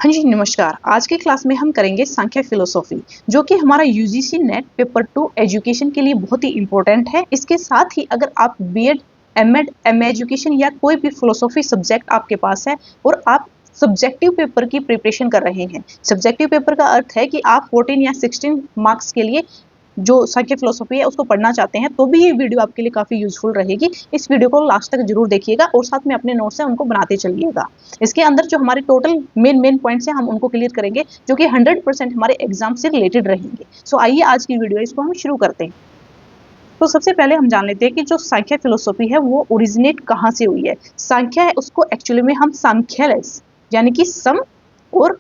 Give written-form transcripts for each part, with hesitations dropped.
हाँ जी, नमस्कार। आज की क्लास में हम करेंगे सांख्य फिलोसॉफी, जो कि हमारा यूजीसी नेट पेपर 2 एजुकेशन के लिए बहुत ही इंपॉर्टेंट है। इसके साथ ही अगर आप बीएड, एमएड, एमए एजुकेशन या कोई भी फिलोसॉफी सब्जेक्ट आपके पास है और आप सब्जेक्टिव पेपर की प्रिपरेशन कर रहे हैं। सब्जेक्टिव पेपर का अर्थ है कि आप 14 या 16 मार्क्स के लिए जो सांख्य फिलोसॉफी है उसको पढ़ना चाहते हैं, तो भी ये वीडियो आपके लिए काफ़ी यूजफुल रहेगी। इस वीडियो को लास्ट तक जरूर देखिएगा और साथ में अपने नोट्स हैं उनको बनाते चलिएगा। इसके अंदर जो हमारे टोटल मेन पॉइंट्स हैं हम उनको क्लियर करेंगे, जो कि 100% हमारे एग्जाम से रिलेटेड रहेंगे। सो आइए आज की वीडियो इसको हम शुरू करते हैं। तो सबसे पहले हम जान लेते हैं कि जो सांख्य फिलोसॉफी है वो ओरिजिनेट कहाँ से हुई है। सांख्य है उसको एक्चुअली में हम सांख्यलेस यानी कि सम और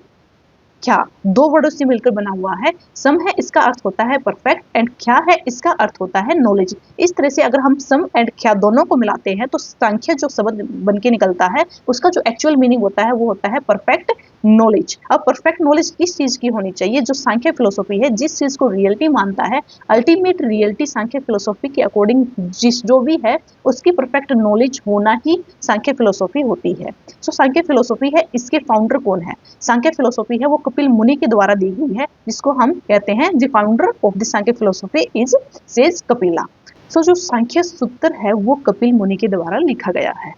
ख्या दो वर्डों से मिलकर बना हुआ है। सम है इसका अर्थ होता है परफेक्ट एंड ख्या है इसका अर्थ होता है नॉलेज। इस तरह से अगर हम सम एंड ख्या दोनों को मिलाते हैं तो सांख्य जो शब्द बन के निकलता है उसका जो एक्चुअल मीनिंग होता है वो होता है परफेक्ट नॉलेज। अब परफेक्ट नॉलेज किस चीज की होनी चाहिए? जो सांख्य फिलोसॉफी है जिस चीज को रियलिटी मानता है, अल्टीमेट रियलिटी सांख्य फिलोसॉफी के अकॉर्डिंग जिस जो भी है उसकी परफेक्ट नॉलेज होना ही सांख्य फिलोसॉफी होती है। सो सांख्य फिलोसॉफी है, इसके फाउंडर कौन है? सांख्य फिलोसॉफी है वो कपिल मुनि के द्वारा दी गई है, जिसको हम कहते हैं the founder of the Sankhya philosophy is sage Kapila. So जो सांख्य सूत्र है वो कपिल मुनि के द्वारा लिखा गया है।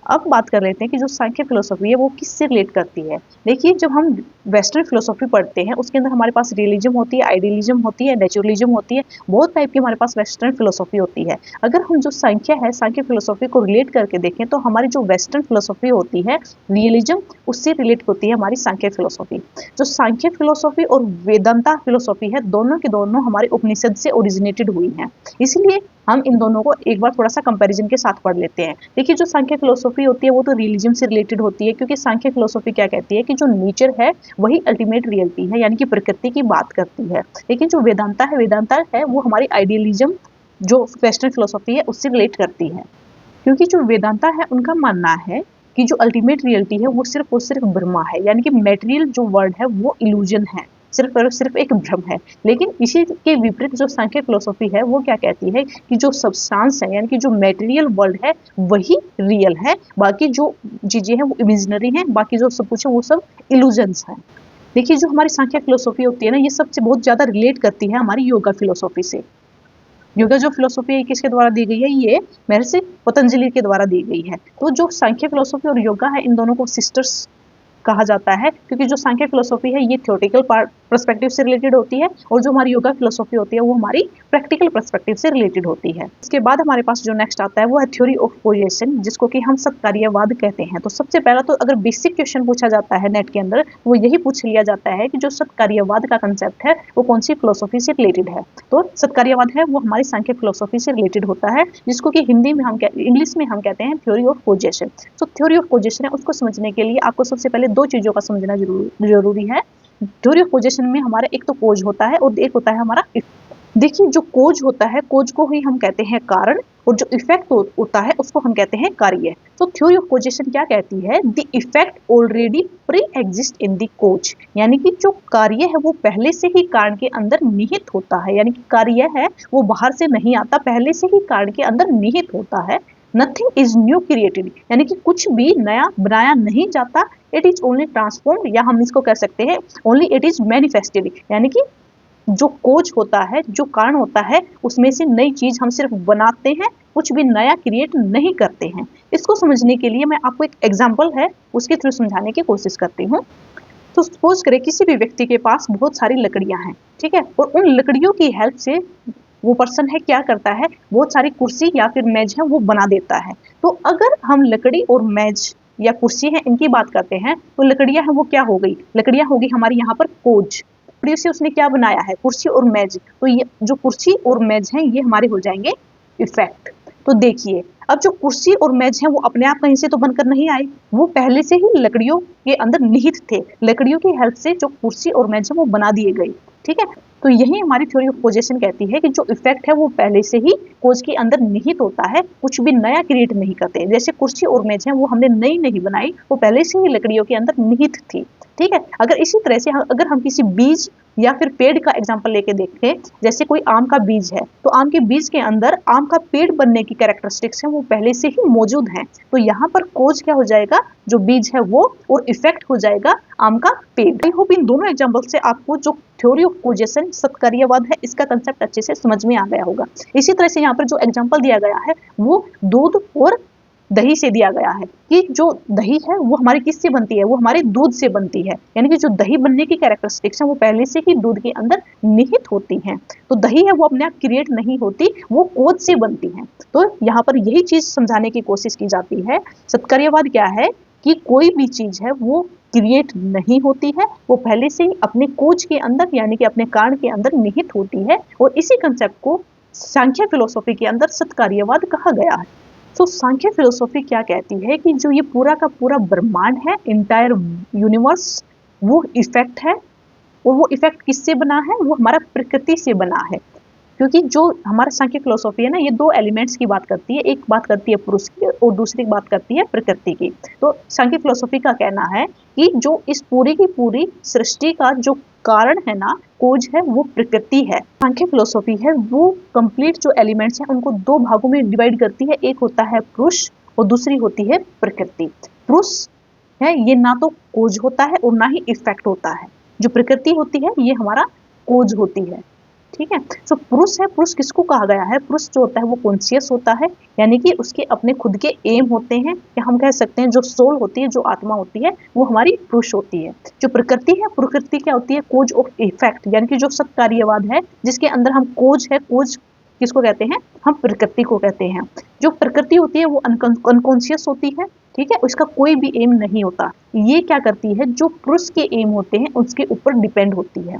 अब बात कर लेते हैं कि जो सांख्य फिलोसॉफी है वो किससे रिलेट करती है। देखिए, जब हम वेस्टर्न फिलोसॉफी पढ़ते हैं उसके अंदर हमारे पास रियलिज्म होती है, आइडियलिज्म होती है, नेचुरलिज्म होती है, बहुत टाइप की हमारे पास वेस्टर्न फिलोसॉफी होती है। अगर हम जो सांख्य है सांख्य फिलोसॉफी को रिलेट करके देखें तो हमारी जो वेस्टर्न फिलोसॉफी होती है रियलिज्म, उससे रिलेट होती है हमारी सांख्य फिलोसॉफी। जो सांख्य फिलोसॉफी और वेदांता फिलोसॉफी है दोनों के दोनों हमारे उपनिषद से ओरिजिनेटेड हुई हैं। इसलिए हम इन दोनों को एक बार थोड़ा सा कंपैरिजन के साथ पढ़ लेते हैं। देखिए, जो सांख्य फिलोसॉफी होती है वो तो रिलीजन से रिलेटेड होती है, क्योंकि सांख्य फिलोसॉफी क्या कहती है कि जो नेचर है वही अल्टीमेट रियलिटी है, यानी कि प्रकृति की बात करती है। लेकिन जो वेदांता है वो हमारी आइडियलिज्म जो वेस्टर्न फिलोसॉफी है उससे रिलेट करती है। क्योंकि जो वेदांता है उनका मानना है कि जो अल्टीमेट रियलिटी है वो सिर्फ और सिर्फ ब्रह्मा है, यानी कि मेटेरियल जो वर्ल्ड है वो इल्यूजन है, सिर्फ और सिर्फ एक भ्रम है। लेकिन इसी के विपरीत जो सांख्य फिलोसॉफी है वो क्या कहती है कि जो सब्सटेंस है यानी कि जो मेटेरियल वर्ल्ड है वही रियल है, बाकी जो चीजें हैं वो इमेजिनरी हैं, बाकी जो सब कुछ है वो सब इल्यूजन्स हैं। देखिए, जो हमारी सांख्य फिलोसॉफी होती है ना, ये सबसे बहुत ज्यादा रिलेट करती है हमारी योगा फिलोसॉफी से। योगा जो फिलोसॉफी है किसके द्वारा दी गई है? ये महर्षि पतंजलि के द्वारा दी गई है। तो जो सांख्य फिलोसॉफी और योगा है इन दोनों को सिस्टर्स कहा जाता है, क्योंकि जो सांख्य फिलोसॉफी है ये थ्योरेटिकल पर्सपेक्टिव से रिलेटेड होती है और जो हमारी योगा फिलोसॉफी होती है वो हमारी प्रैक्टिकल पर्सपेक्टिव से रिलेटेड होती है। इसके बाद हमारे पास जो नेक्स्ट आता है वो है थ्योरी ऑफ पोजिशन, जिसको कि हम सत्कार्यवाद कहते हैं। तो सबसे पहला तो अगर बेसिक क्वेश्चन पूछा जाता है नेट के अंदर वो यही पूछ लिया जाता है कि जो सत्कार्यवाद का कंसेप्ट है वो कौन सी फिलोसॉफी से रिलेटेड है। तो सत्कार्यवाद है वो हमारी सांख्य फिलोसॉफी से रिलेटेड होता है, जिसको कि हिंदी में हम इंग्लिश में हम कहते हैं थ्योरी ऑफ पोजिशन। तो थ्योरी ऑफ पोजिशन है उसको समझने के लिए आपको सबसे पहले दो चीजों का समझना जरूरी है। थ्योरी ऑफ पोजिशन में हमारा एक तो कोज होता है और एक होता है हमारा इफेक्ट। देखिए, जो कोज होता है कोज को ही हम कहते हैं कारण, और जो इफेक्ट होता है उसको हम कहते हैं कार्य। तो थ्योरी ऑफ पोजिशन क्या कहती है? The effect already pre exist in the cause, यानी कि जो कार्य है वो पहले से ही कारण के अंदर निहित होता है, यानी कि कार्य है वो बाहर से नहीं आता, पहले से ही कारण के अंदर निहित होता है। नथिंग इज न्यू क्रिएटेड, यानी कि कुछ भी नया बनाया नहीं जाता। इट इज ओनली ट्रांसफॉर्म्ड, या हम इसको कह सकते हैं ओनली इट इज मैनिफेस्टेड, यानी कि जो कोज होता है जो कारण होता है उसमें से नई चीज हम सिर्फ बनाते हैं, कुछ भी नया क्रिएट नहीं करते हैं। इसको समझने के लिए मैं आपको एक एग्जाम्पल है उसके थ्रू समझाने की कोशिश करती हूँ। तो सपोज करें किसी भी व्यक्ति के पास बहुत सारी लकड़ियां हैं, ठीक है, और उन लकड़ियों की हेल्प से वो पर्सन है क्या करता है, बहुत सारी कुर्सी या फिर मेज है वो बना देता है। तो अगर हम लकड़ी और मेज या कुर्सी है इनकी बात करते हैं तो लकड़ियां है वो क्या हो गई? लकड़ियां होगी हमारी यहाँ पर कोज, से उसने क्या बनाया है? कुर्सी और मेज। तो ये जो कुर्सी और मेज हैं ये हमारे हो जाएंगे इफेक्ट। तो देखिए, अब जो कुर्सी और मेज हैं वो अपने आप कहीं से तो बनकर नहीं आए, वो पहले से ही लकड़ियों के अंदर निहित थे। लकड़ियों की हेल्प से जो कुर्सी और मेज है वो बना दिए गए, ठीक है। तो यही हमारी थ्योरी ऑफ पोजिशन कहती है कि जो इफेक्ट है वो पहले से ही कोज के अंदर निहित होता है, कुछ भी नया क्रिएट नहीं करते। जैसे कुर्सी और मेज है वो हमने नई नहीं बनाई, वो पहले से ही लकड़ियों के अंदर निहित थी। ठीक है। अगर इसी तरह से अगर हम किसी बीज या फिर पेड़ का एग्जाम्पल लेके देखें, जैसे कोई आम का बीज है, तो आम के बीज के अंदर आम का पेड़ बनने की कैरेक्टरिस्टिक्स है वो पहले से ही मौजूद हैं। तो यहाँ पर कोज क्या हो जाएगा, जो बीज है वो, और इफेक्ट हो जाएगा आम का पेड़। आई होप इन दोनों एग्जाम्पल से आपको जो थ्योरी ऑफ कोजेशन सत्कार्यवाद है इसका कंसेप्ट अच्छे से समझ में आ गया होगा। इसी तरह से यहाँ पर जो एग्जाम्पल दिया गया है वो दूध और दही से दिया गया है कि जो दही है वो हमारी किससे बनती है, वो हमारे दूध से बनती है। यानी कि जो दही बनने की कैरेक्टरिस्टिक्स है वो पहले से ही दूध के अंदर निहित होती हैं। तो दही है वो अपने आप क्रिएट नहीं होती, वो कोज से बनती है। तो यहाँ पर यही चीज समझाने की कोशिश की जाती है। सत्कार्यवाद क्या है कि कोई भी चीज है वो क्रिएट नहीं होती है, वो पहले से ही अपने कोज के अंदर यानी कि अपने कारण के अंदर निहित होती है। और इसी कंसेप्ट को सांख्य फिलोसॉफी के अंदर सत्कार्यवाद कहा गया है। तो सांख्य फिलोसॉफी क्या कहती है कि जो ये पूरा का पूरा ब्रह्मांड है, इंटायर यूनिवर्स, वो इफेक्ट है। और वो इफेक्ट किससे बना है, वो हमारा प्रकृति से बना है। क्योंकि जो हमारा सांख्य फिलोसॉफी है ना, ये दो एलिमेंट्स की बात करती है, एक बात करती है पुरुष की और दूसरी बात करती है प्रकृति की। तो सांख्य फिलोसॉफी का कहना है कि जो इस पूरी की पूरी सृष्टि का जो कारण है ना, खोज है, वो प्रकृति है। सांख्य फिलोसॉफी है वो कंप्लीट जो एलिमेंट्स हैं उनको दो भागों में डिवाइड करती है। एक होता है पुरुष और दूसरी होती है प्रकृति। पुरुष है ये ना तो खोज होता है और ना ही इफेक्ट होता है। जो प्रकृति होती है ये हमारा खोज होती है। ठीक है। सो पुरुष है, पुरुष किसको कहा गया है, पुरुष जो होता है वो कॉन्शियस होता है, यानी कि उसके अपने खुद के एम होते हैं, या हम कह सकते हैं जो सोल होती है, जो आत्मा होती है, वो हमारी पुरुष होती है। जो प्रकृति है, प्रकृति क्या होती है, कोज ऑफ इफेक्ट, यानी कि जो सत्कार्यवाद है जिसके अंदर हम कोज है, कोज किसको कहते हैं, हम प्रकृति को कहते हैं। जो प्रकृति होती है वो अनकॉन्शियस होती है। ठीक है, उसका कोई भी एम नहीं होता। ये क्या करती है, जो पुरुष के एम होते हैं उसके ऊपर डिपेंड होती है।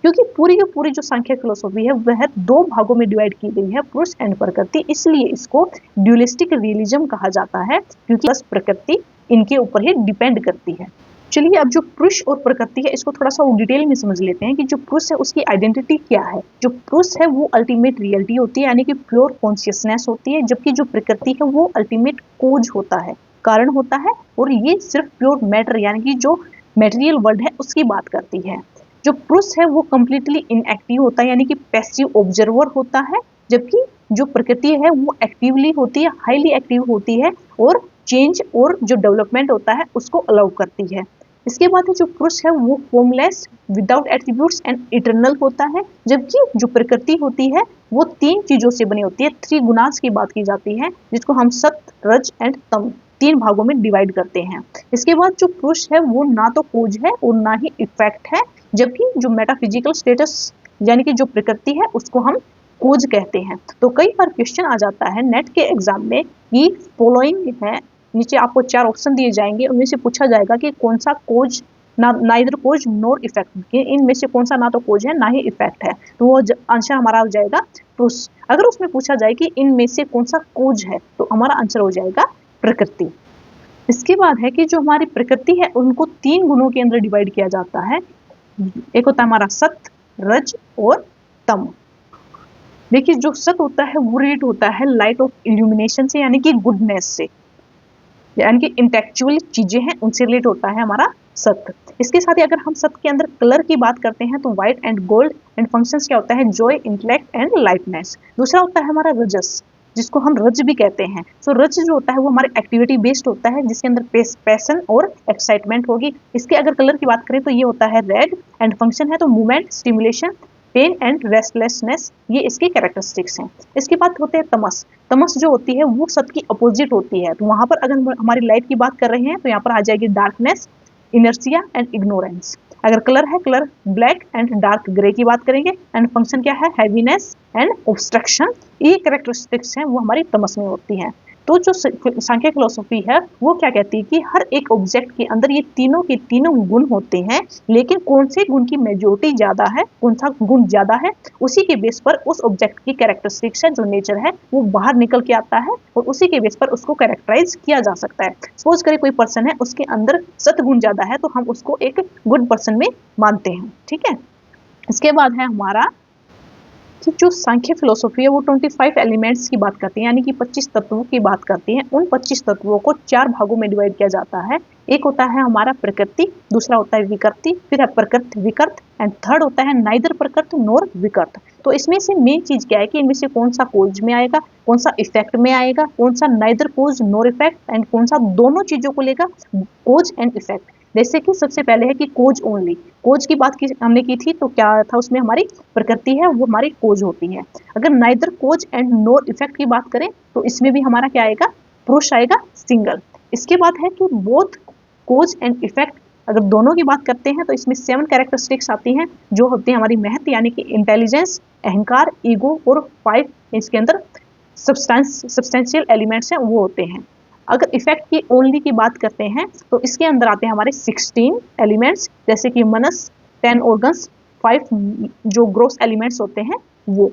क्योंकि पूरी की पूरी जो सांख्य फिलोसॉफी है वह दो भागों में डिवाइड की गई है, पुरुष एंड प्रकृति, इसलिए इसको ड्यूलिस्टिक रियलिज्म कहा जाता है, क्योंकि बस प्रकृति इनके ऊपर ही डिपेंड करती है। चलिए अब जो पुरुष और प्रकृति है इसको थोड़ा सा डिटेल में समझ लेते हैं कि जो पुरुष है उसकी आइडेंटिटी क्या है। जो पुरुष है वो अल्टीमेट रियलिटी होती है, यानी कि प्योर कॉन्शियसनेस होती है, जबकि जो प्रकृति है वो अल्टीमेट कोज होता है, कारण होता है, और ये सिर्फ प्योर मैटर यानी कि जो मेटेरियल वर्ल्ड है उसकी बात करती है। जो पुरुष है वो कंप्लीटली इनएक्टिव होता है, यानी कि पैसिव ऑब्जर्वर होता है, जबकि जो प्रकृति है वो एक्टिवली होती है, हाईली एक्टिव होती है, और चेंज और जो डेवलपमेंट होता है उसको अलाउ करती है। इसके बाद जो पुरुष है वो formless, without attributes and eternal होता है, जबकि जो प्रकृति होती है वो तीन चीजों से बनी होती है। थ्री गुणास की बात की जाती है, जिसको हम सत्व, रज एंड तम तीन भागों में डिवाइड करते हैं। इसके बाद जो पुरुष है वो ना तो खोज है और ना ही इफेक्ट है, जबकि जो मेटाफिजिकल स्टेटस यानी कि जो प्रकृति है उसको हम खोज कहते हैं। तो कई बार क्वेश्चन आ जाता है नेट के एग्जाम में कि फॉलोइंग है, नीचे आपको चार ऑप्शन दिए जाएंगे, उनमें से पूछा जाएगा कि कौन सा खोज नाइदर खोज नॉर इफेक्ट, इनमें से कौन सा ना तो खोज है ना ही इफेक्ट है। तो वो आंसर हमारा हो जाएगा पुरुष। अगर उसमें पूछा जाए कि इनमें से कौन सा खोज है तो हमारा आंसर हो जाएगा प्रकृति। इसके बाद है कि जो हमारी प्रकृति है उनको तीन गुणों के अंदर डिवाइड किया जाता है। एक होता है हमारा सत, रज और तम। देखिए जो सत होता है वो रिलेट होता है लाइट ऑफ इल्यूमिनेशन से, यानी कि गुडनेस से, यानी कि इंटेलेक्चुअल चीजें हैं उनसे रिलेट होता है हमारा सत। इसके साथ ही अगर हम सत के अंदर कलर की बात करते हैं तो white and gold, and functions क्या होता है, जॉय, इंटेलेक्ट एंड लाइटनेस। दूसरा होता है हमारा रजस, जिसको हम रज भी कहते हैं। तो रज जो होता है वो हमारे एक्टिविटी बेस्ड होता है, जिसके अंदर पैशन और एक्साइटमेंट होगी। इसके अगर कलर की बात करें तो ये होता है रेड, एंड फंक्शन है तो movement, stimulation, pain and restlessness, ये इसके कैरेक्टरिस्टिक्स हैं। इसके बाद होते हैं तमस। तमस जो होती है वो सत की अपोजिट होती है। तो वहां पर अगर हमारी लाइट की बात कर रहे हैं तो यहाँ पर आ जाएगी डार्कनेस, इनर्सिया एंड इग्नोरेंस। अगर कलर है, colour black and dark grey की बात करेंगे, एंड फंक्शन क्या है, हैवीनेस एंड ऑब्स्ट्रक्शन। ये कैरेक्टरिस्टिक्स हैं वो हमारी तमस में होती हैं। तो जो सांख्य फिलोसॉफी है वो क्या कहती है कि हर एक ऑब्जेक्ट के अंदर ये तीनों के तीनों गुण होते हैं, लेकिन कौन से गुण की मेजोरिटी ज्यादा है, कौन सा गुण ज्यादा है, उसी के बेस पर उस ऑब्जेक्ट की कैरेक्टरिस्टिक्स है, जो नेचर है वो बाहर निकल के आता है, और उसी के बेस पर उसको कैरेक्टराइज किया जा सकता है। सपोज करें कोई पर्सन है, उसके अंदर सतगुण ज्यादा है तो हम उसको एक गुड पर्सन में मानते हैं। ठीक है। इसके बाद है हमारा कि जो सांख्य फिलोसॉफी है वो 25 एलिमेंट्स की बात करती है, यानी कि 25 तत्वों की बात करती है। उन 25 तत्वों को चार भागों में डिवाइड किया जाता है। एक होता है हमारा प्रकृति, दूसरा होता है विकृति, फिर है प्रकृत विकृत एंड थर्ड होता है नाइदर प्रकृत नोर विकृत। तो इसमें से मेन चीज क्या है कि इनमें से कौन सा कोज में आएगा, कौन सा इफेक्ट में आएगा, कौन सा neither cause nor effect and कौन सा दोनों चीजों को लेगा कोज एंड इफेक्ट। जैसे कि सबसे पहले है कि कोज ओनली, कोज की बात हमने की थी तो क्या था उसमें हमारी प्रकृति है वो हमारी कोज होती है। अगर neither cause and nor effect की बात करें तो इसमें भी हमारा क्या आएगा, पुरुष आएगा सिंगल। इसके बाद है कि बोथ कोज एंड इफेक्ट, अगर दोनों की बात करते हैं तो इसमें 7 कैरेक्टरिस्टिक्स आती हैं जो होती है हमारी महत्व यानी कि इंटेलिजेंस, अहंकार, ईगो और 5 इसके अंदर सब्सटेंशियल एलिमेंट्स हैं वो होते हैं। अगर इफेक्ट की ओनली की बात करते हैं तो इसके अंदर आते हैं हमारे 16 एलिमेंट्स जैसे कि मनस, 10 ऑर्गन्स, 5 जो ग्रोस एलिमेंट्स होते हैं वो।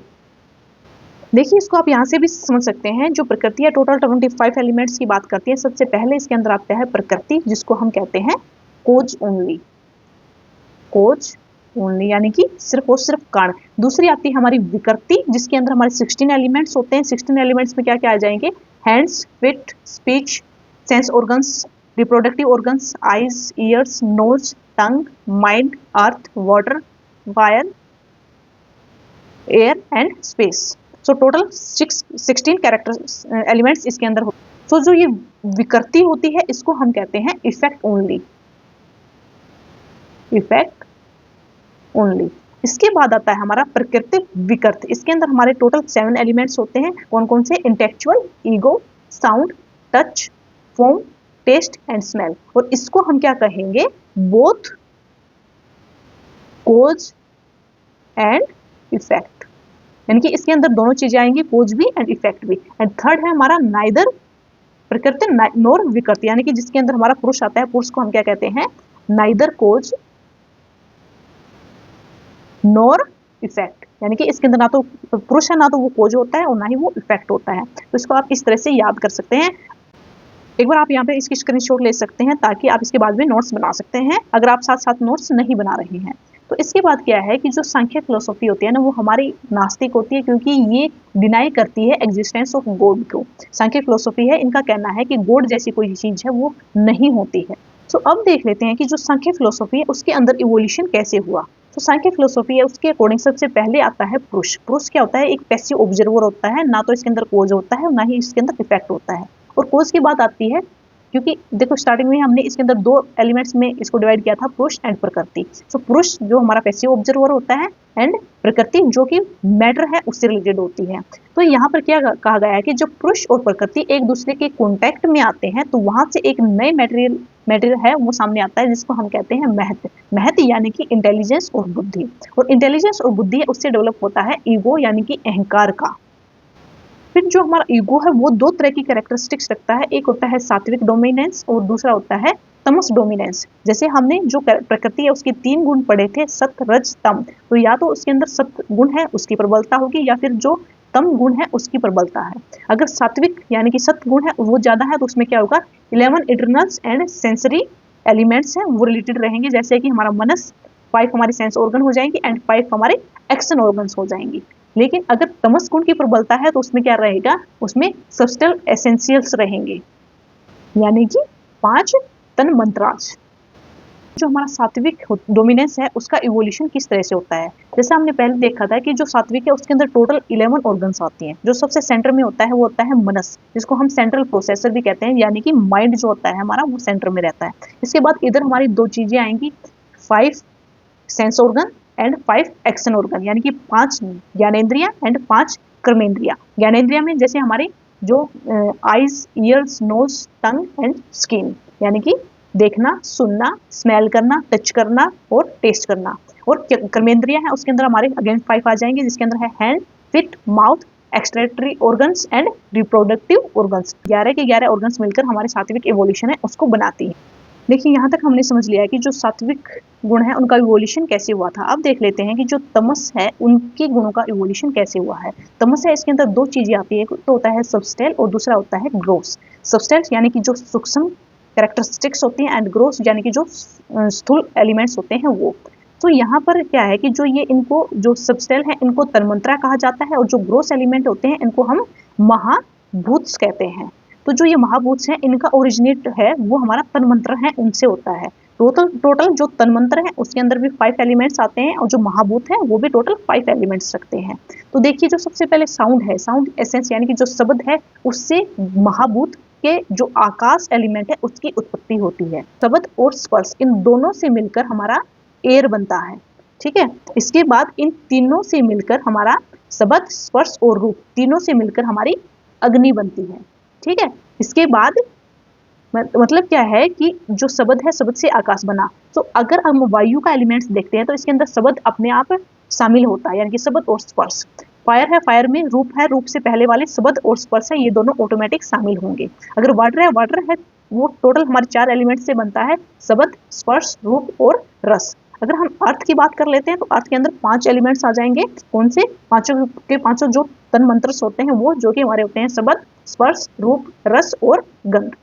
देखिए इसको आप यहाँ से भी समझ सकते हैं, जो प्रकृति है टोटल 25 एलिमेंट्स की बात करती है। सबसे पहले इसके अंदर आता है प्रकृति जिसको हम कहते हैं कोज ओनली, कोज ओनली यानी कि सिर्फ और सिर्फ कण। दूसरी आती है हमारी विकृति जिसके अंदर हमारे 16 एलिमेंट्स होते हैं। 16 एलिमेंट्स में क्या क्या आ जाएंगे, hands, feet, speech, sense organs, reproductive organs, eyes, ears, nose, tongue, mind, earth, water, fire, air and space. So total 16 character elements इसके अंदर होते हैं। सो जो ये विकृति होती है इसको हम कहते हैं इफेक्ट ओनली, इफेक्ट ओनली। इसके बाद आता है हमारा प्रकृति विकृत। इसके अंदर हमारे टोटल 7 एलिमेंट्स होते हैं। कौन कौन से, intellectual, ego, sound, touch, form, taste and smell. और इसको हम क्या कहेंगे, बोथ कोज एंड इफेक्ट, यानी कि इसके अंदर दोनों चीजें आएंगी, कोज भी एंड इफेक्ट भी। एंड थर्ड है हमारा नाइदर प्रकृति नोर विकृति, यानी कि जिसके अंदर हमारा पुरुष आता है, पुरुष को हम क्या कहते हैं, नाइदर कोज नोर इफेक्ट, यानी कि इसके अंदर ना तो पुरुष है ना तो वो कोज होता है और ना ही वो इफेक्ट होता है। तो इसको आप इस तरह से याद कर सकते हैं। एक बार आप यहाँ पे इसकी स्क्रीनशॉट ले सकते हैं ताकि आप इसके बाद में नोट्स बना सकते हैं अगर आप साथ साथ नोट्स नहीं बना रहे हैं। तो इसके बाद क्या है कि जो सांख्य फिलोसॉफी होती है ना वो हमारी नास्तिक होती है क्योंकि ये डिनाई करती है एग्जिस्टेंस ऑफ गॉड को। सांख्य फिलोसॉफी है, इनका कहना है कि गॉड जैसी कोई चीज है वो नहीं होती है। तो अब देख लेते हैं कि जो सांख्य फिलोसॉफी है उसके अंदर इवोल्यूशन कैसे हुआ। तो सांख्य फिलोसॉफी है उसके अकॉर्डिंग सबसे पहले आता है पुरुष। पुरुष क्या होता है, एक पैसिव ऑब्जर्वर होता है, ना तो इसके अंदर कोज होता है और ना ही इसके अंदर इफेक्ट होता है। और कोज की बात आती है क्योंकि देखो स्टार्टिंग में हमने इसके अंदर 2 एलिमेंट्स में इसको डिवाइड किया था, पुरुष एंड प्रकृति। तो पुरुष जो हमारा पैसिव ऑब्जर्वर होता है एंड प्रकृति जो कि मैटर है उससे रिलेटेड होती है। तो यहाँ पर क्या कहा गया है कि जब पुरुष और प्रकृति एक दूसरे के कॉन्टैक्ट में आते हैं तो वहां से एक नए मटेरियल है वो सामने आता है जिसको हम कहते हैं महत्व। महत्व यानी कि इंटेलिजेंस और बुद्धि, और इंटेलिजेंस और बुद्धि उससे डेवलप होता है ईगो यानी कि अहंकार का। फिर जो हमारा ईगो है वो 2 तरह की कैरेक्टरिस्टिक्स रखता है, एक होता है सात्विक डोमिनेंस और दूसरा होता है तमस डोमिनेंस। जैसे हमने जो प्रकृति है उसके 3 गुण पढ़े थे, सत, रज, तम। तो या तो उसके अंदर सत गुण है उसकी प्रबलता होगी या फिर जो तम गुण है उसकी प्रबलता है। अगर सात्विक यानी कि सत गुण है वो ज्यादा है तो उसमें क्या होगा, 11 इंटरनल्स एंड सेंसरी एलिमेंट्स हैं वो रिलेटेड रहेंगे, जैसे कि हमारा मनस, 5 हमारे सेंस ऑर्गन हो जाएंगे एंड 5 हमारे एक्शन ऑर्गन्स हो जाएंगी। लेकिन अगर तमस गुण की प्रबलता है तो उसमें क्या रहेगा, उसमें सब्सटल एसेंशियल्स रहेंगे यानी कि 5 तन मंत्राज। जो हमारा सात्विक डोमिनेंस है उसका इवोल्यूशन किस तरह से होता है, जैसे हमने पहले देखा था कि जो सात्विक है उसके अंदर टोटल 11 ऑर्गन्स आती हैं। जो सबसे सेंटर में होता है वो होता है मनस, जिसको हम सेंट्रल प्रोसेसर भी कहते हैं, यानी कि माइंड जो होता है हमारा वो सेंटर में रहता है। इसके बाद इधर हमारी 2 चीजें आएंगी, 5 sense organ and 5 action organ, यानी कि 5 ज्ञानेंद्रिया एंड 5 कर्मेंद्रिया। ज्ञानेंद्रिया में जैसे हमारे जो eyes, ears, nose, tongue and skin, यानी कि देखना, सुनना, स्मेल करना, टच करना और टेस्ट करना। और कर्मेंद्रिया है उसके अंदर हमारे अगेन 5 आ जाएंगे, जिसके अंदर है hand, fit, mouth, excretory organs and reproductive organs. 11 के 11 ऑर्गन्स मिलकर हमारे सात्विक इवोल्यूशन है उसको बनाती है। देखिए यहाँ तक हमने समझ लिया है कि जो सात्विक गुण है उनका इवोल्यूशन कैसे हुआ था। अब देख लेते हैं कि जो तमस है उनके गुणों का इवोल्यूशन कैसे हुआ है। तमस है इसके अंदर 2 चीजें आती है, एक तो होता है सबस्टेल और दूसरा होता है ग्रोस। सबस्टेल यानी कि जो सूक्ष्म कैरेक्टरिस्टिक्स होती हैं एंड ग्रोस यानी कि जो स्थूल एलिमेंट्स होते हैं वो। तो यहाँ पर क्या है कि जो ये इनको जो सबस्टेल है इनको तन्मंत्रा कहा जाता है और जो ग्रोस एलिमेंट होते हैं इनको हम महाभूत कहते हैं। तो जो ये महाभूत हैं इनका ओरिजिनेट है वो हमारा तन्मंत्र है उनसे होता है। टोटल जो तन्मंत्र है उसके अंदर भी 5 एलिमेंट्स आते हैं और जो महाभूत है वो भी टोटल 5 एलिमेंट्स रखते हैं। तो देखिए जो सबसे पहले साउंड है, साउंड एसेंस यानी कि जो शब्द है उससे महाभूत के जो आकाश एलिमेंट है उसकी उत्पत्ति होती है। शब्द और स्पर्श इन दोनों से मिलकर हमारा एयर बनता है, ठीक है। इसके बाद इन तीनों से मिलकर हमारा शब्द, स्पर्श और रूप तीनों से मिलकर हमारी अग्नि बनती है, ठीक है। इसके बाद मतलब क्या है कि जो शब्द है, शब्द से आकाश बना। तो अगर हम वायु का एलिमेंट्स देखते हैं तो इसके अंदर शब्द अपने आप शामिल होता है, यानी कि शब्द और स्पर्श। फायर है, फायर में रूप है, रूप से पहले वाले शब्द और स्पर्श है, ये दोनों ऑटोमेटिक शामिल होंगे। अगर वाटर है, वाटर है वो टोटल हमारे 4 एलिमेंट से बनता है, शब्द, स्पर्श, रूप और रस। अगर हम अर्थ की बात कर लेते हैं तो अर्थ के अंदर 5 एलिमेंट्स आ जाएंगे। कौन से? पांचों के पांचों जो तन मंत्र होते हैं वो, जो कि हमारे होते हैं शब्द, स्पर्श, रूप, रस और गंध।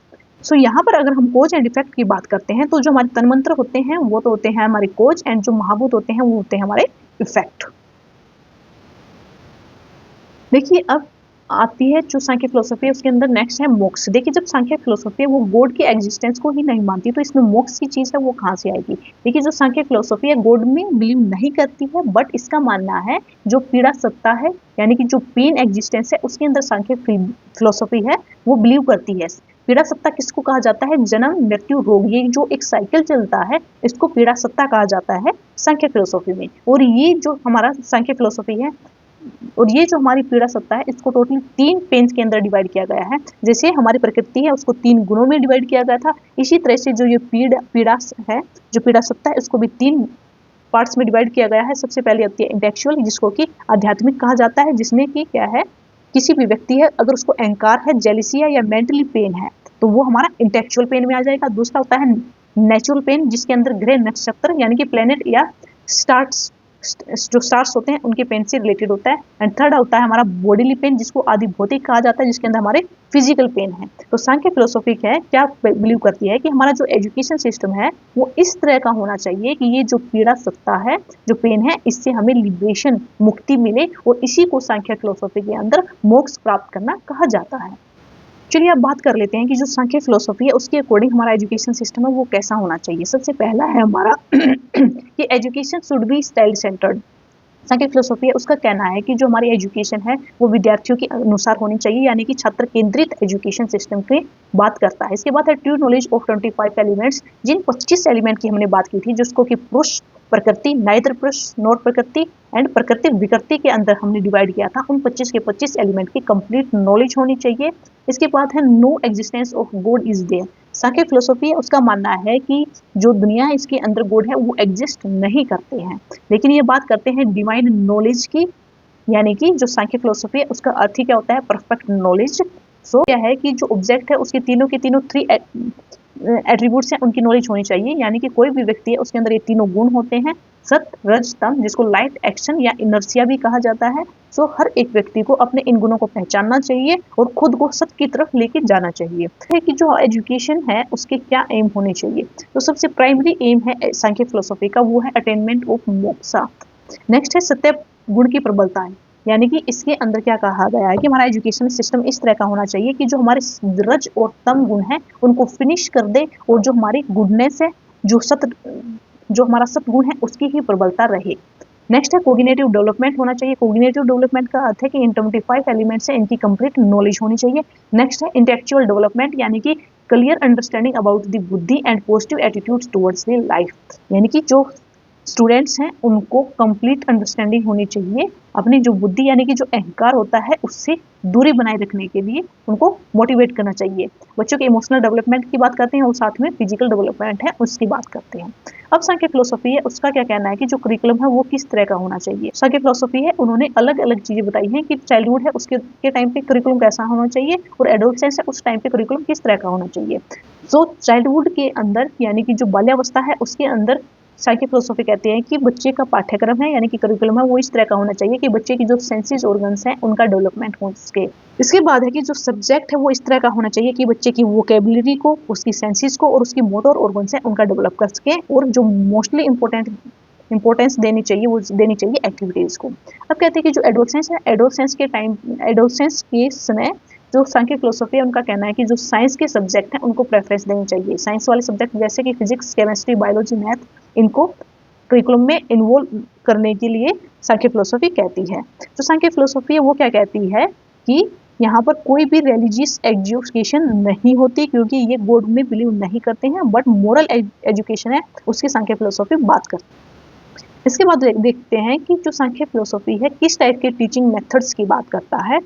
सो यहाँ पर अगर हम कोज एंड इफेक्ट की बात करते हैं तो जो हमारे तन्मंत्र होते हैं वो तो होते हैं हमारे कोज, एंड जो महाभूत होते हैं वो होते हैं हमारे इफेक्ट। देखिए अब आती है जो सांख्य फिलोसफी है उसके अंदर नेक्स्ट है मोक्ष। देखिए जब सांख्य फिलोसफी है वो गॉड की एग्जिस्टेंस को ही नहीं मानती तो इसमें मोक्ष की चीज है वो कहाँ से आएगी। देखिए जो सांख्य फिलोसफी है गॉड में बिलीव नहीं करती है, बट इसका मानना है जो पीड़ा सत्ता है यानी कि जो पेन एग्जिस्टेंस है उसके अंदर सांख्य फिलोसफी है वो बिलीव करती है। पीड़ा सत्ता किसको कहा जाता है? जन्म, मृत्यु, रोग, ये जो एक साइकिल चलता है इसको पीड़ा सत्ता कहा जाता है सांख्य फिलोसफी में। और ये जो हमारा सांख्य फिलोसफी है और ये जो हमारी पीड़ा सत्ता है इसको टोटली 3 पेन्स के अंदर डिवाइड किया गया है। जैसे हमारी प्रकृति है उसको 3 गुणों में डिवाइड किया गया था, इसी तरह से जो ये पीड़ा है, जो पीड़ा सत्ता है इसको भी 3 पार्ट्स में डिवाइड किया गया है। सबसे पहले आती है इंटेलेक्चुअल, जिसको कि आध्यात्मिक कहा जाता है, जिसमें कि क्या है, किसी भी व्यक्ति है अगर उसको अहंकार है, जेलिसिया या मेंटली पेन है तो वो हमारा इंटेलेक्चुअल पेन में आ जाएगा। दूसरा होता है नेचुरल पेन, जिसके अंदर ग्रह, नक्षत्र यानी कि प्लेनेट या स्टार्स, जो स्टार्स होते हैं उनके पेन से रिलेटेड होता है। एंड थर्ड होता है हमारा बॉडीली पेन, जिसको आदि भौतिक कहा जाता है, जिसके अंदर हमारे फिजिकल पेन है। तो सांख्य फिलोसॉफी है क्या बिलीव करती है कि हमारा जो एजुकेशन सिस्टम है वो इस तरह का होना चाहिए कि ये जो पीड़ा सत्ता है, जो पेन है, इससे हमें लिबरेशन, मुक्ति मिले, और इसी को सांख्य फिलोसॉफी के अंदर मोक्ष प्राप्त करना कहा जाता है। चलिए अब बात कर लेते हैं कि जो सांख्य फिलोसॉफी है उसके अकॉर्डिंग हमारा एजुकेशन सिस्टम है वो कैसा होना चाहिए। सबसे पहला है हमारा कि education should be child centred. Sankhya philosophy है उसका कहना है कि जो हमारी एजुकेशन है वो विद्यार्थियों के अनुसार होनी चाहिए, यानी कि छात्र केंद्रित एजुकेशन सिस्टम की बात करता है। इसके बाद है ट्रू नॉलेज ऑफ 25 एलिमेंट्स, जिन 25 एलिमेंट की हमने बात की थी, जिसको कि पुरुष प्रकृति, नाइदर पुरुष नॉर प्रकृति एंड प्रकृति विकृति के अंदर हमने डिवाइड किया था, उन 25 के 25 एलिमेंट की कंप्लीट नॉलेज होनी चाहिए। इसके बाद है no existence of god is there. Samkhya philosophy है उसका मानना है कि जो दुनिया है इसके अंदर गॉड है वो एग्जिस्ट नहीं करते हैं, लेकिन ये बात करते हैं डिवाइन नॉलेज की, यानी कि जो सांख्य फिलोसॉफी है उसका अर्थ ही क्या होता है? Perfect knowledge. सो क्या है कि जो ऑब्जेक्ट है उसके तीनों के तीनों 3 एट्रीब्यूट्स हैं उनकी नॉलेज होनी चाहिए, यानी कि कोई भी व्यक्ति है उसके अंदर ये तीनों गुण होते हैं, सत्य, रज, तम, जिसको लाइट, एक्शन या इनर्सिया भी कहा जाता है। सो हर एक व्यक्ति को अपने इन गुणों को पहचानना चाहिए और खुद को सत्य की तरफ लेके जाना चाहिए। है कि जो एजुकेशन है उसके क्या एम होने चाहिए, तो सबसे प्राइमरी एम है सांख्य फिलोसॉफी का वो है अटेनमेंट ऑफ मोक्षा। नेक्स्ट है सत्य गुण की प्रबलता है, यानी कि इसके अंदर क्या कहा गया है कि हमारा एजुकेशन सिस्टम इस तरह का होना चाहिए कि जो हमारे रज और तम गुण है उनको फिनिश कर दे, और जो हमारी गुडनेस है, जो हमारा सत्गुण है उसकी ही प्रबलता रहे। नेक्स्ट है कोग्निटिव डेवलपमेंट होना चाहिए। कोग्निटिव डेवलपमेंट का अर्थ है कि इन 25 एलिमेंट्स है इनकी कंप्लीट नॉलेज होनी चाहिए। नेक्स्ट है इंटेलेक्चुअल डेवलपमेंट, यानी कि क्लियर अंडरस्टैंडिंग अबाउट द बुद्धि and positive attitudes towards the life, यानी कि जो स्टूडेंट्स हैं उनको कंप्लीट अंडरस्टैंडिंग होनी चाहिए अपनी जो बुद्धि यानी कि जो अहंकार होता है उससे दूरी बनाए रखने के लिए उनको मोटिवेट करना चाहिए। बच्चों के इमोशनल डेवलपमेंट की बात करते हैं और साथ में फिजिकल डेवलपमेंट है उसकी बात करते हैं। अब सांख्य फिलोसॉफी है उसका क्या कहना है कि जो करिकुलम है वो किस तरह का होना चाहिए। सांख्य फिलोसॉफी है उन्होंने अलग अलग चीजें बताई हैं कि चाइल्डहुड है उसके टाइम पे करिकुलम कैसा होना चाहिए और एडोलसेंस है उस टाइम पे करिकुलम किस तरह का होना चाहिए। जो चाइल्डहुड के अंदर यानी कि जो बाल्यावस्था है उसके अंदर सांख्य फिलोसॉफी कहते हैं कि बच्चे का पाठ्यक्रम है यानी कि करिकुलम है वो इस तरह का होना चाहिए कि बच्चे की जो सेंसेस ऑर्गन्स हैं उनका डेवलपमेंट हो सके। इसके बाद है कि जो सब्जेक्ट है वो इस तरह का होना चाहिए कि बच्चे की वोकेबलरी को, उसकी सेंसेस को और उसकी मोटर ऑर्गन्स है उनका डेवलप कर सके, और जो मोस्टली इंपॉर्टेंस देनी चाहिए वो देनी चाहिए एक्टिविटीज को। अब कहते हैं कि जो एडोलसेंस है, एडोलसेंस के समय जो सांख्यिक फिलोसॉफी है उनका कहना है कि जो साइंस के सब्जेक्ट हैं उनको प्रेफरेंस देनी चाहिए। साइंस वाले सब्जेक्ट जैसे कि फिजिक्स, केमिस्ट्री, बायोलॉजी, मैथ, इनको करिकुलम में इन्वॉल्व करने के लिए सांख्य फिलोसॉफी कहती है। जो सांख्य फिलोसॉफी है वो क्या कहती है कि यहाँ पर कोई भी रिलीजियस एजुकेशन नहीं होती, क्योंकि ये गॉड में बिलीव नहीं करते हैं, बट मोरल एजुकेशन है उसकी सांख्य फिलोसॉफी बात करती है। इसके बाद देखते हैं कि जो सांख्य फिलोसॉफी है किस टाइप के टीचिंग मेथड्स की बात करता है,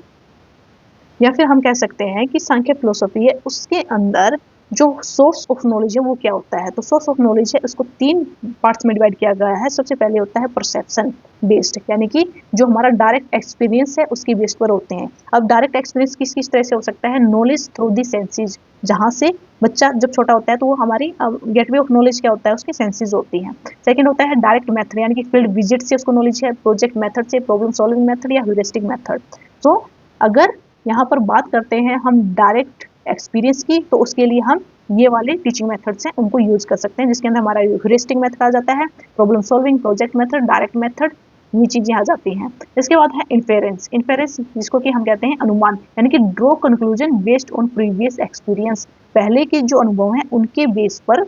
या फिर हम कह सकते हैं कि सांख्य फिलोसॉफी है उसके अंदर जो सोर्स ऑफ नॉलेज है वो क्या होता है। तो सोर्स ऑफ नॉलेज है उसको 3 पार्ट्स में डिवाइड किया गया है। सबसे पहले होता है परसेप्शन बेस्ड, यानी कि जो हमारा डायरेक्ट एक्सपीरियंस है उसकी बेस पर होते हैं। अब डायरेक्ट एक्सपीरियंस किस किस तरह से हो सकता है, नॉलेज थ्रू दी सेंसेज, जहाँ से बच्चा जब छोटा होता है तो वो हमारी गेटवे ऑफ नॉलेज क्या होता है, उसकी सेंसेज होती हैं। सेकंड होता है डायरेक्ट मेथड, यानी कि फील्ड विजिट से उसको नॉलेज है, प्रोजेक्ट मेथड से, प्रॉब्लम सॉल्विंग मेथड या ह्यूरिस्टिक मेथड। तो अगर यहाँ पर बात करते हैं हम डायरेक्ट एक्सपीरियंस की, तो उसके लिए हम ये वाले टीचिंग मेथड्स हैं उनको यूज कर सकते हैं, जिसके अंदर हमारा ह्यूरिस्टिक मेथड आ जाता है, problem solving, project method, direct method, ये चीजें आ जाती हैं। इसके बाद है इन्फेरेंस। इन्फेरेंस जिसको कि हम कहते हैं अनुमान, यानी कि draw conclusion based on previous experience, पहले के जो अनुभव हैं उनके बेस पर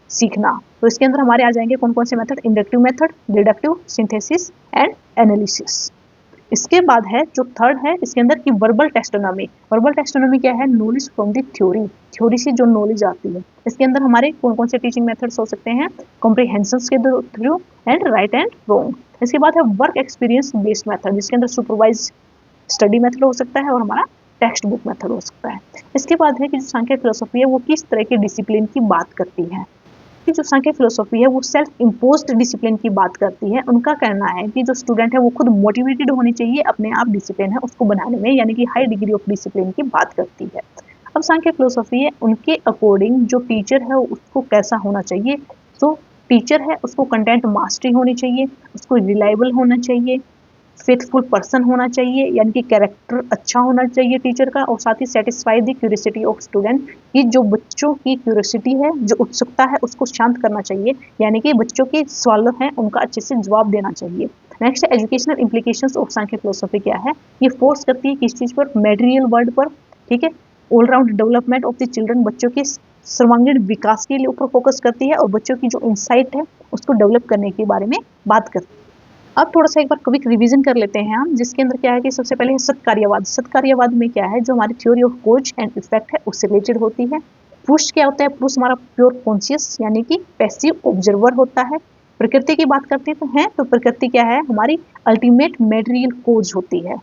सीखना। तो इसके अंदर हमारे आ जाएंगे कौन कौन से method, inductive method, deductive, synthesis and analysis. इसके बाद है जो थर्ड है इसके अंदर की वर्बल टेस्टोनॉमी। वर्बल टेस्टोनॉमी क्या है, knowledge from the theory, theory से जो नॉलेज आती है। इसके अंदर हमारे कौन कौन से टीचिंग मेथड्स हो सकते हैं, कॉम्प्रिहेंशंस के through and right and wrong. इसके बाद है वर्क एक्सपीरियंस बेस्ड मेथड, जिसके अंदर सुपरवाइज स्टडी मेथड हो सकता है और हमारा टेक्स्ट बुक मेथड हो सकता है। इसके बाद है कि जो सांख्य फिलोसॉफी है वो किस तरह के डिसिप्लिन की बात करती है। कि जो सांख्य फिलोसॉफी है वो सेल्फ इम्पोज्ड डिसिप्लिन की बात करती है। उनका कहना है कि जो स्टूडेंट है वो खुद मोटिवेटेड होनी चाहिए अपने आप डिसिप्लिन है उसको बनाने में, यानी कि हाई डिग्री ऑफ डिसिप्लिन की बात करती है। अब सांख्य फिलोसॉफी है उनके अकॉर्डिंग जो टीचर है उसको कैसा होना चाहिए। तो टीचर है उसको कंटेंट मास्टरी होनी चाहिए, उसको रिलायबल होना चाहिए, फेथफुल पर्सन होना चाहिए, यानी कि कैरेक्टर अच्छा होना चाहिए टीचर का, और साथ ही satisfy the curiosity of student, कि जो बच्चों की क्यूरियोसिटी है, जो उत्सुकता है उसको शांत करना चाहिए, यानी कि बच्चों के सवाल हैं उनका अच्छे से जवाब देना चाहिए। नेक्स्ट है educational implications of Sankhya philosophy क्या है, ये फोर्स करती है किस चीज़ पर, मेटेरियल वर्ल्ड पर, ठीक है, all round development of the children, बच्चों के सर्वांगीण विकास के लिए ऊपर फोकस करती है, और बच्चों की जो इंसाइट है उसको डेवलप करने के बारे में बात करती है। अब थोड़ा सा एक बार क्विक रिवीजन कर लेते हैं हम, जिसके अंदर क्या है कि सबसे पहले है सत्कार्यवाद। सत्कार्यवाद में क्या है, जो हमारी theory of cause and effect है उससे रिलेटेड होती है। पुरुष क्या होता है, पुरुष हमारा प्योर कॉन्शियस यानी कि पैसिव ऑब्जर्वर होता है। प्रकृति की बात करते हैं तो प्रकृति क्या है, हमारी अल्टीमेट मेटेरियल कॉज होती है।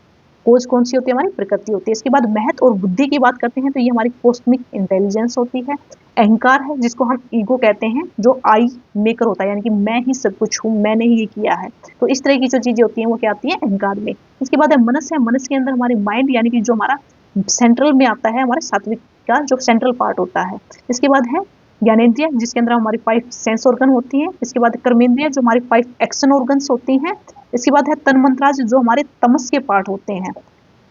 कोज कौन सी होती है, हमारी प्रकृति होती है। इसके बाद महत्व और बुद्धि की बात करते हैं तो ये हमारी कॉस्मिक इंटेलिजेंस होती है। अहंकार है जिसको हम ईगो कहते हैं, जो आई मेकर होता है, यानी कि मैं ही सब कुछ हूँ, मैंने ही ये किया है। तो इस तरह की जो चीजें होती हैं वो क्या आती है अहंकार में। इसके बाद है मनस है, मनस के अंदर हमारी माइंड यानी कि जो हमारा सेंट्रल में आता है, हमारे सात्विक का जो सेंट्रल पार्ट होता है। इसके बाद है ज्ञानेंद्रिय जिसके अंदर हमारी 5 सेंस ऑर्गन होती हैं। इसके बाद कर्मेंद्रिय जो हमारी 5 एक्शन ऑर्गन्स होती हैं। इसके बाद है तन्मंत्राज जो हमारे तमस के पार्ट होते हैं,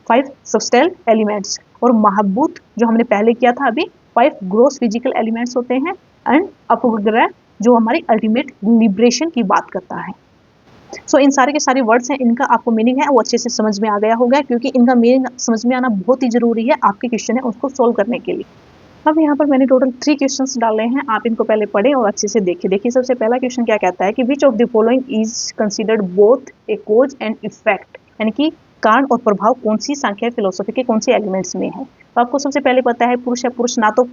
5 सब्सटेल एलिमेंट्स। और महाभूत जो हमने पहले किया था अभी, 5 ग्रोस फिजिकल एलिमेंट्स होते हैं। एंड अपग्रह जो हमारी अल्टीमेट लिबरेशन की बात करता है। सो इन सारे के सारे वर्ड्स हैं, इनका आपको मीनिंग है वो अच्छे से समझ में आ गया होगा, क्योंकि इनका मीनिंग समझ में आना बहुत ही जरूरी है आपके क्वेश्चन है उसको सोल्व करने के लिए। अब यहाँ पर मैंने टोटल 3 क्वेश्चंस डाले हैं, आप इनको पहले पढ़ें और अच्छे से देखिए। देखिए सबसे पहला क्वेश्चन क्या कहता है कि which of the following is considered both A cause and effect, यानी कि कारण और प्रभाव कौन सी सांख्य फिलोसॉफी के कौन से एलिमेंट्स में है। तो आपको सबसे पहले पता है पुरुष है, पुरुष ना तो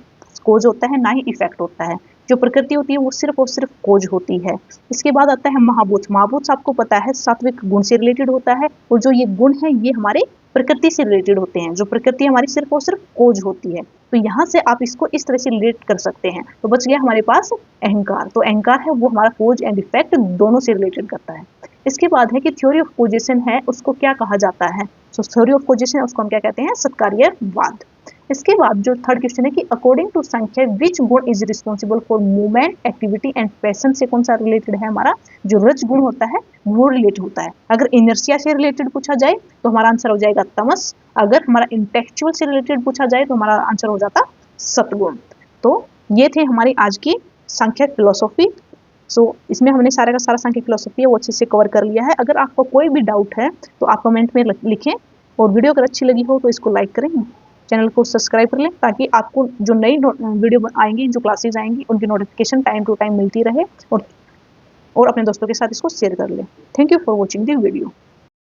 कोज होता है ना ही इफेक्ट होता है। जो प्रकृति होती है वो सिर्फ और सिर्फ कोज होती है। इसके बाद आता है महाभूत। महाभूत आपको पता है सात्विक गुण से रिलेटेड होता है, और जो ये गुण है ये हमारे प्रकृति से रिलेटेड होते हैं। जो प्रकृति हमारी सिर्फ और सिर्फ कोज होती है, तो यहाँ से आप इसको इस तरह से रिलेट कर सकते हैं। तो बच गया हमारे पास अहंकार। तो अहंकार है वो हमारा कोज एंड इफेक्ट दोनों से रिलेटेड करता है। इसके बाद है कि थ्योरी ऑफ कोजेशन है उसको क्या कहा जाता है। सो थ्योरी ऑफ कोजेशन उसको हम क्या कहते हैं, सत्कार्यवाद। इसके बाद जो थर्ड क्वेश्चन है कि अकॉर्डिंग टू सांख्य विच गुण is responsible for movement, activity and passion से कौन सा रिलेटेड है, हमारा जो रज गुण होता है वो रिलेटेड होता है। अगर इनर्शिया से रिलेटेड पूछा जाए तो हमारा आंसर हो जाएगा तमस। अगर हमारा इंटेलेक्चुअल से रिलेटेड पूछा जाए तो हमारा आंसर हो जाता सतगुण। तो ये थे हमारी आज की सांख्य फिलोसॉफी। सो इसमें हमने सारा का सारा सांख्य फिलोसॉफी है वो अच्छे से कवर कर लिया है। अगर आपको कोई भी डाउट है तो आप कमेंट में लिखें, और वीडियो अगर अच्छी लगी हो तो इसको लाइक करें, चैनल को सब्सक्राइब कर लें ताकि आपको जो नई वीडियो आएंगी, जो क्लासेज आएंगी, उनकी नोटिफिकेशन टाइम टू टाइम मिलती रहे, और अपने दोस्तों के साथ इसको शेयर कर लें। Thank you for watching the video.